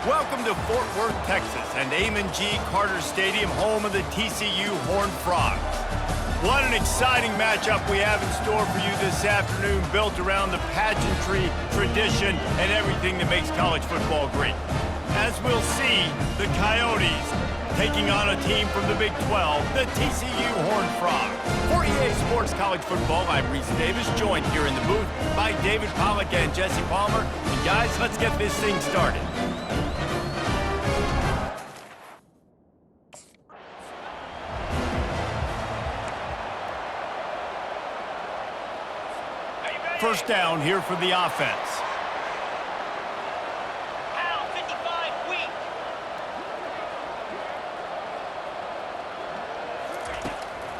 Welcome to Fort Worth, Texas, and Amon G. Carter Stadium, home of the TCU Horned Frogs. What an exciting matchup we have in store for you this afternoon, built around the pageantry, tradition, and everything that makes college football great. As we'll see, the Coyotes taking on a team from the Big 12, the TCU Horned Frogs. For EA Sports College Football, I'm Reese Davis, joined here in the booth by David Pollack and Jesse Palmer. And guys, let's get this thing started. First down here for the offense. Al, 55, weak.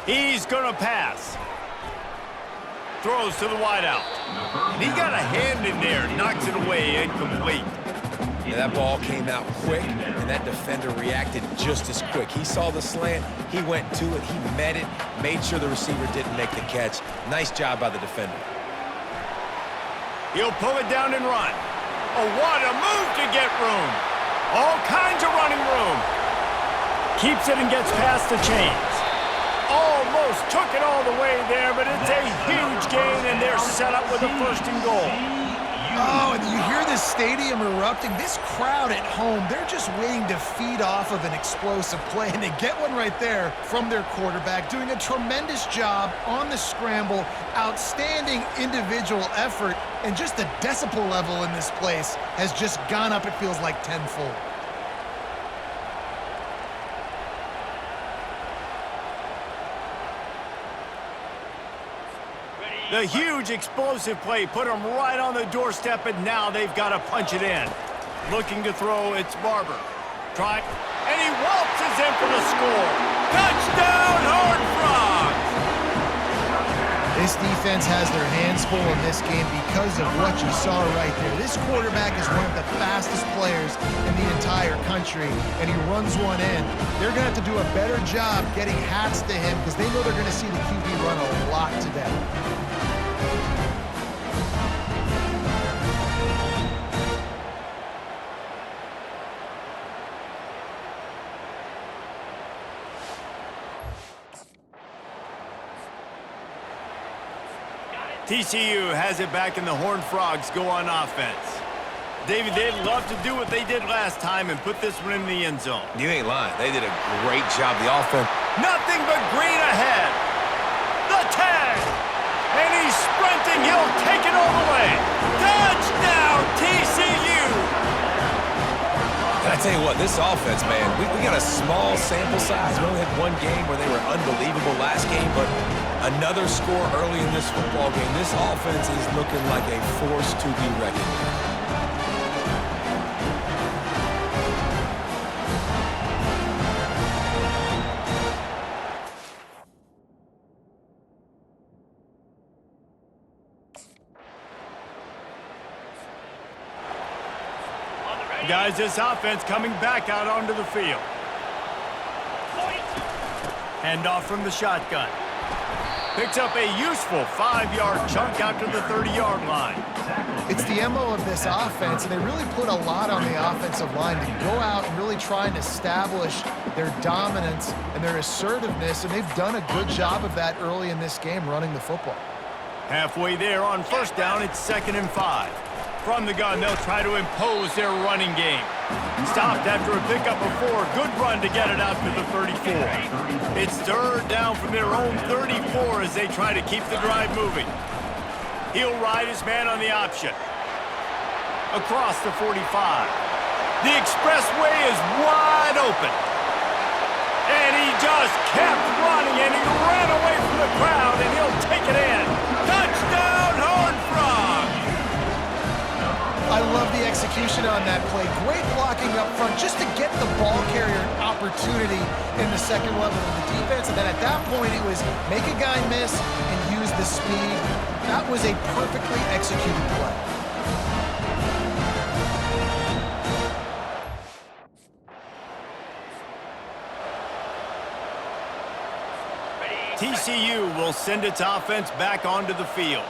He's going to pass. Throws to the wideout. And he got a hand in there, knocks it away, incomplete. Yeah, that ball came out quick, and that defender reacted just as quick. He saw the slant, he went to it, he met it, made sure the receiver didn't make the catch. Nice job by the defender. He'll pull it down and run. Oh, what a move to get room. All kinds of running room. Keeps it and gets past the chains. Almost took it all the way there, but it's a huge gain, and they're set up with a first and goal. Oh, and you hear this stadium erupting. This crowd at home, they're just waiting to feed off of an explosive play, and they get one right there from their quarterback, doing a tremendous job on the scramble, outstanding individual effort, and just the decibel level in this place has just gone up, it feels like, tenfold. The huge explosive play put them right on the doorstep, and now they've got to punch it in. Looking to throw, it's Barber. Try, and he waltzes in for the score. Touchdown, Horned Frogs! This defense has their hands full in this game because of what you saw right there. This quarterback is one of the fastest players in the entire country, and he runs one in. They're going to have to do a better job getting hats to him because they know they're going to see the QB run a lot today. TCU has it back, and the Horned Frogs go on offense. David, they'd love to do what they did last time and put this one in the end zone. You ain't lying. They did a great job. The offense. Nothing but green ahead. The tag. And he's sprinting. He'll take it all the way. Touchdown, TCU. And I tell you what, this offense, man, we got a small sample size. We only had one game where they were unbelievable last game, but another score early in this football game. This offense is looking like a force to be reckoned with. Guys, this offense coming back out onto the field. Handoff from the shotgun. Picks up a useful 5-yard chunk out to the 30-yard line. It's the MO of this offense, and they really put a lot on the offensive line to go out and really try and establish their dominance and their assertiveness, and they've done a good job of that early in this game, running the football. Halfway there on first down, it's 2nd and 5. From the gun, they'll try to impose their running game. Stopped after a pickup of 4. Good run to get it out to the 34. It's 3rd down from their own 34 as they try to keep the drive moving. He'll ride his man on the option. Across the 45. The expressway is wide open. And he just kept running, and he ran away from the crowd, and he'll take it in. Touchdown, Horned Frogs! I love the execution on that play. Great blocking up front just to get the ball carrier an opportunity in the second level of the defense. And then at that point, it was make a guy miss and use the speed. That was a perfectly executed play. TCU will send its offense back onto the field.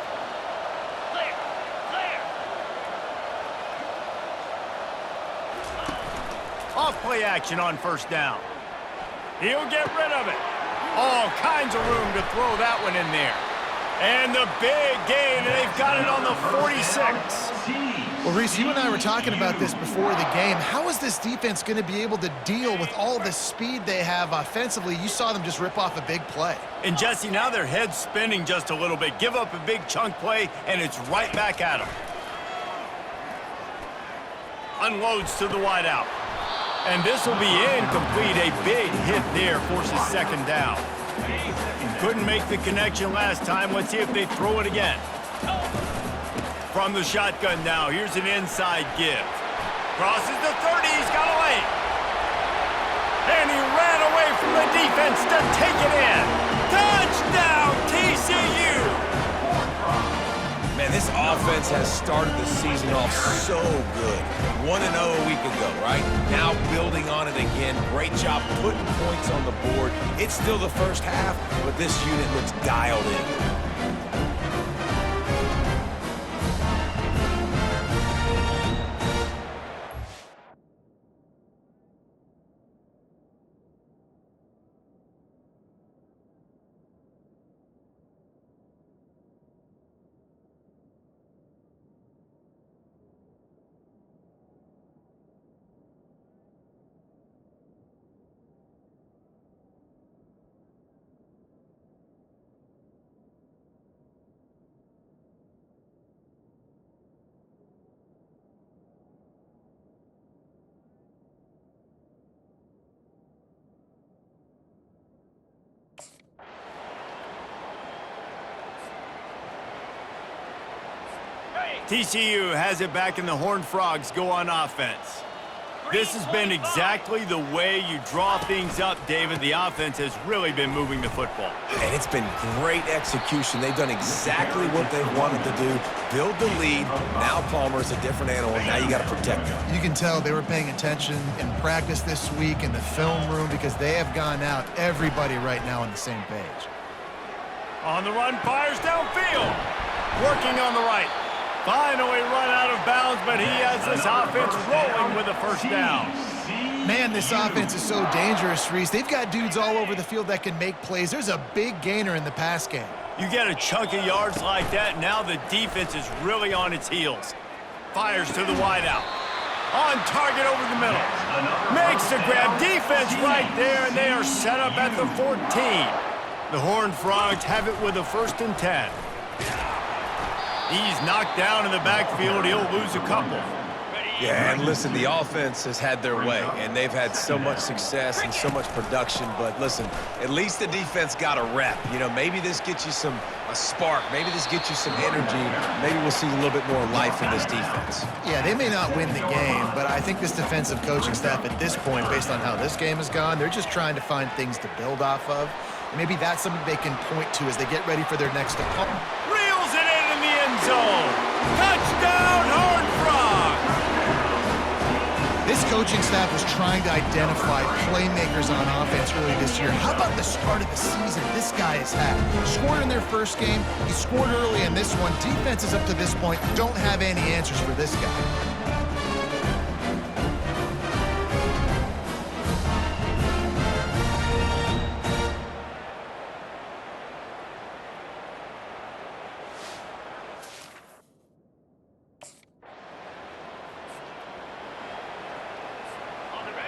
Off play action on first down. He'll get rid of it. All kinds of room to throw that one in there. And the big gain, and they've got it on the 46. Well, Reese, you and I were talking about this before the game. How is this defense going to be able to deal with all the speed they have offensively? You saw them just rip off a big play. And, Jesse, now their head's spinning just a little bit. Give up a big chunk play, and it's right back at them. Unloads to the wideout. And this will be incomplete. A big hit there forces second down. Couldn't make the connection last time. Let's see if they throw it again. From the shotgun now, here's an inside give. Crosses the 30, he's got a lane. And he ran away from the defense to take it in. Touchdown, TCU! Man, this offense has started the season off so good. 1-0 a week ago, right? Now building on it again. Great job putting points on the board. It's still the first half, but this unit looks dialed in. TCU has it back, and the Horned Frogs go on offense. This has been exactly the way you draw things up, David. The offense has really been moving the football. And it's been great execution. They've done exactly what they wanted to do. Build the lead. Now Palmer's a different animal. Now you got to protect him. You can tell they were paying attention in practice this week in the film room because they have gone out, everybody right now on the same page. On the run, fires downfield. Working on the right. Finally run out of bounds, but he has this offense rolling with a first down. Man, this offense is so dangerous, Reese. They've got dudes all over the field that can make plays. There's a big gainer in the pass game. You get a chunk of yards like that, now the defense is really on its heels. Fires to the wideout. On target over the middle. Makes the grab. Defense right there, and they are set up at the 14. The Horned Frogs have it with a 1st and 10. He's knocked down in the backfield. He'll lose a couple. Yeah, and listen, the offense has had their way, and they've had so much success and so much production. But listen, at least the defense got a rep. You know, maybe this gets you a spark. Maybe this gets you some energy. Maybe we'll see a little bit more life in this defense. Yeah, they may not win the game, but I think this defensive coaching staff at this point, based on how this game has gone, they're just trying to find things to build off of. Maybe that's something they can point to as they get ready for their next opponent. Reels it in the end zone. Touchdown, Horned Frogs! This coaching staff was trying to identify playmakers on offense early this year. How about the start of the season this guy has had? Scored in their first game. He scored early in this one. Defenses up to this point don't have any answers for this guy.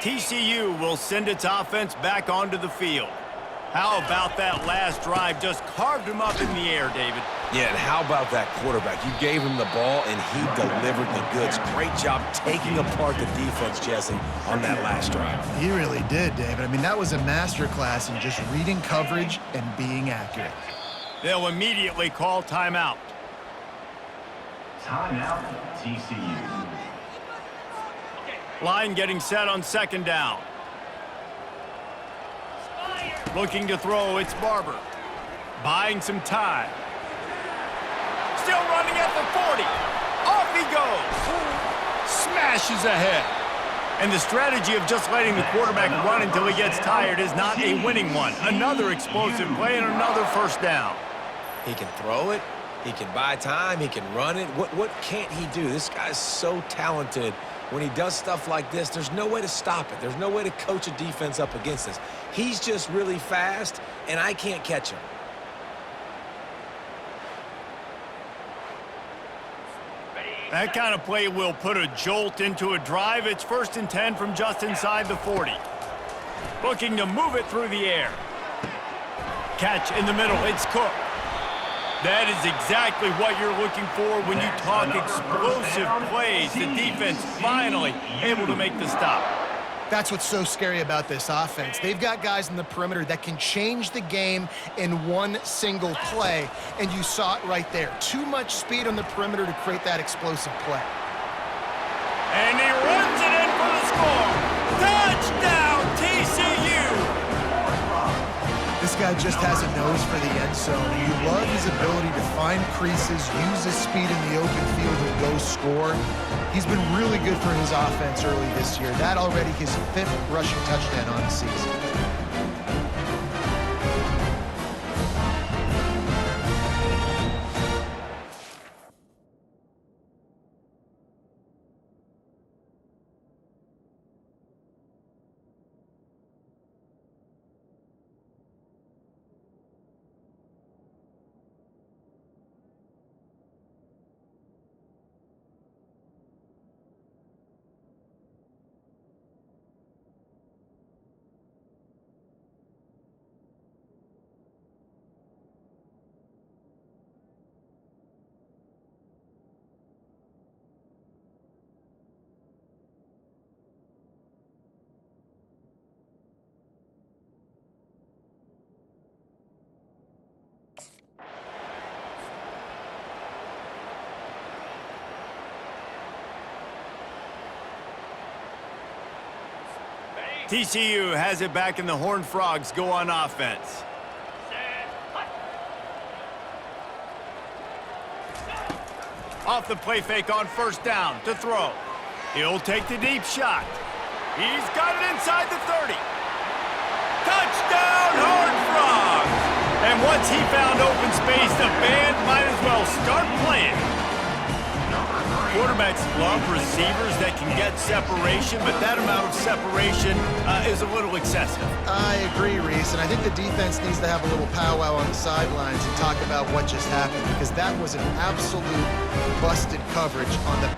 TCU will send its offense back onto the field. How about that last drive? Just carved him up in the air, David. Yeah, and how about that quarterback? You gave him the ball, and he delivered the goods. Great job taking apart the defense, Jesse, on that last drive. He really did, David. I mean, that was a masterclass in just reading coverage and being accurate. They'll immediately call timeout. Timeout, TCU. Line getting set on 2nd down. Looking to throw, it's Barber. Buying some time. Still running at the 40. Off he goes. Smashes ahead. And the strategy of just letting the quarterback run until he gets tired is not a winning one. Another explosive play and another 1st down. He can throw it. He can buy time. He can run it. What can't he do? This guy's so talented. when he does stuff like this, there's no way to stop it. There's no way to coach a defense up against this. He's just really fast, and I can't catch him. That kind of play will put a jolt into a drive. It's 1st and 10 from just inside the 40. Looking to move it through the air. Catch in the middle. It's Cook. That is exactly what you're looking for when you talk explosive plays. The defense finally able to make the stop. That's what's so scary about this offense. They've got guys in the perimeter that can change the game in one single play, and you saw it right there. Too much speed on the perimeter to create that explosive play. And he runs it in for the score. Touchdown, TCU! This guy just has a nose for the end zone. You love his ability to find creases, use his speed in the open field, and go score. He's been really good for his offense early this year. That already his 5th rushing touchdown on the season. TCU has it back, and the Horned Frogs go on offense. Off the play fake on 1st down to throw. He'll take the deep shot. He's got it inside the 30. Touchdown, Horned Frogs! And once he found open space, the band might as well start playing. Quarterbacks love receivers that can get separation, but that amount of separation is a little excessive. I agree, Reese, and I think the defense needs to have a little powwow on the sidelines and talk about what just happened, because that was an absolute busted coverage on the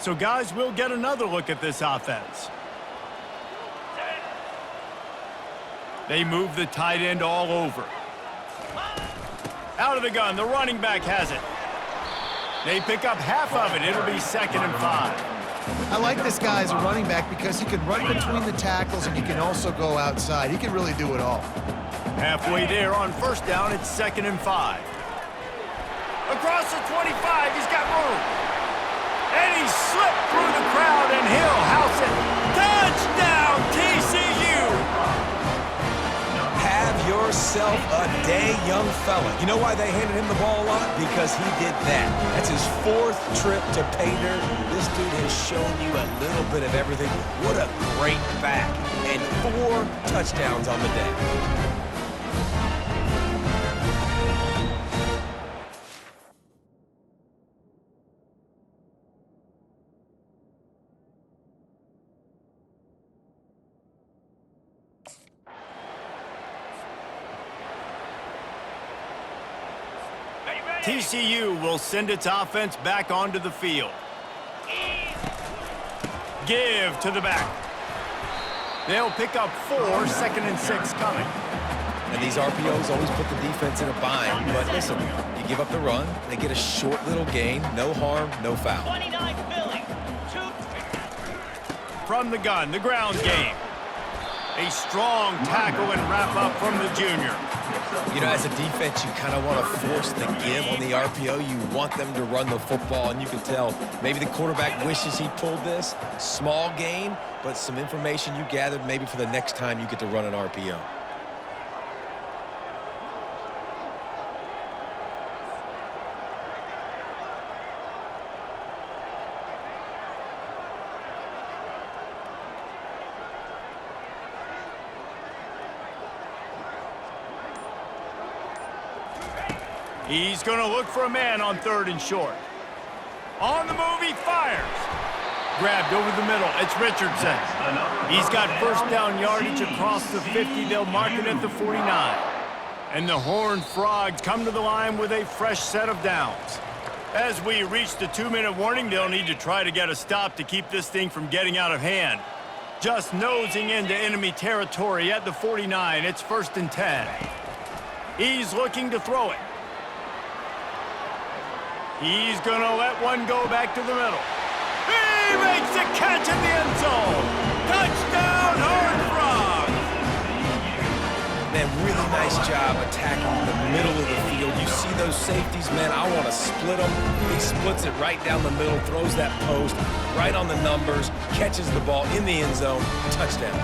So, guys, we'll get another look at this offense. They move the tight end all over. Out of the gun, the running back has it. They pick up half of it. It'll be 2nd and 5. I like this guy as a running back because he can run between the tackles and he can also go outside. He can really do it all. Halfway there on 1st down, it's 2nd and 5. Across the 25, he's got room. And he slipped through the crowd, and he'll house it. Touchdown, TCU! Have yourself a day, young fella. You know why they handed him the ball a lot? Because he did that. That's his 4th trip to pay dirt. This dude has shown you a little bit of everything. What a great back. And 4 touchdowns on the day. TCU will send its offense back onto the field. Give to the back. They'll pick up 4, 2nd and 6 coming. And these RPOs always put the defense in a bind. But listen, you give up the run, they get a short little gain. No harm, no foul. 29 Philly. 2. From the gun, the ground game. A strong tackle and wrap up from the junior. You know, as a defense, you kind of want to force the give on the RPO. You want them to run the football, and you can tell maybe the quarterback wishes he pulled this. Small gain, but some information you gathered maybe for the next time you get to run an RPO. He's going to look for a man on 3rd and short. On the move, he fires. Grabbed over the middle. It's Richardson. He's got 1st down yardage across the 50. They'll mark it at the 49. And the Horned Frogs come to the line with a fresh set of downs. As we reach the 2-minute warning, they'll need to try to get a stop to keep this thing from getting out of hand. Just nosing into enemy territory at the 49. It's 1st and 10. He's looking to throw it. He's going to let one go back to the middle. He makes a catch in the end zone. Touchdown, Horned Frogs. Man, really nice job attacking the middle of the field. You see those safeties, man, I want to split them. He splits it right down the middle, throws that post right on the numbers, catches the ball in the end zone. Touchdown.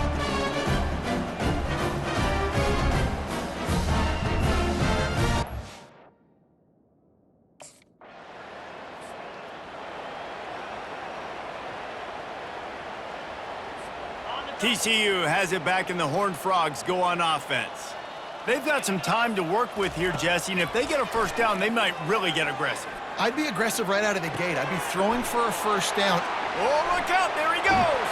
TCU has it back, and the Horned Frogs go on offense. They've got some time to work with here, Jesse, and if they get a 1st down, they might really get aggressive. I'd be aggressive right out of the gate. I'd be throwing for a 1st down. Oh, look out, there he goes.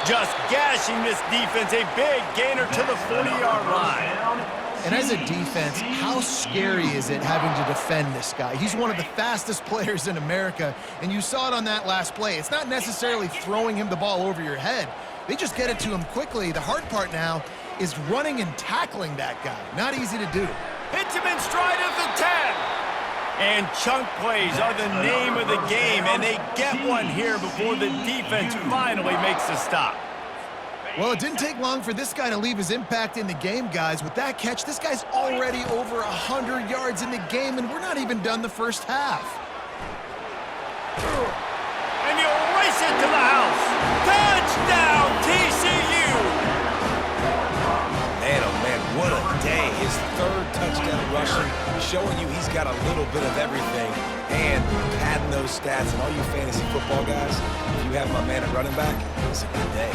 Just gashing this defense, a big gainer to the 40-yard line. And as a defense, how scary is it having to defend this guy? He's one of the fastest players in America, and you saw it on that last play. It's not necessarily throwing him the ball over your head. They just get it to him quickly. The hard part now is running and tackling that guy. Not easy to do. Hits him in stride at the 10. And chunk plays are the name of the game, and they get one here before the defense finally makes a stop. Well, it didn't take long for this guy to leave his impact in the game, guys. With that catch, this guy's already over 100 yards in the game, and we're not even done the 1st half. And you'll race it to the house. Touchdown, TCU! Man, oh man, what a day. His 3rd touchdown rushing, showing you he's got a little bit of everything and padding those stats. And all you fantasy football guys, if you have my man at running back, it's a good day.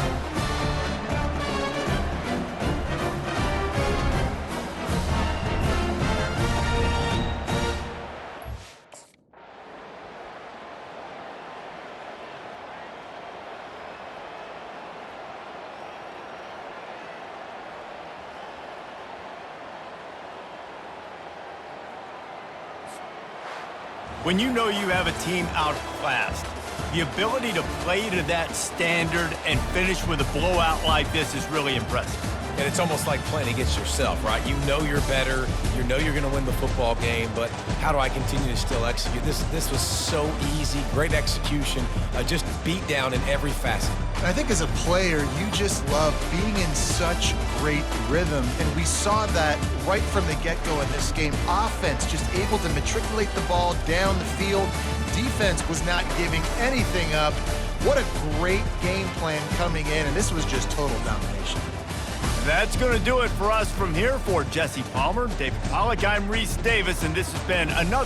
When you know you have a team outclassed, the ability to play to that standard and finish with a blowout like this is really impressive. And it's almost like playing against yourself, right? You know you're better. You know you're going to win the football game, but how do I continue to still execute? This was so easy, great execution, just beat down in every facet. I think as a player, you just love being in such great rhythm, and we saw that right from the get-go in this game. Offense just able to matriculate the ball down the field. Defense was not giving anything up. What a great game plan coming in, and this was just total domination. That's going to do it for us from here. For Jesse Palmer, David Pollack, I'm Reese Davis, and this has been another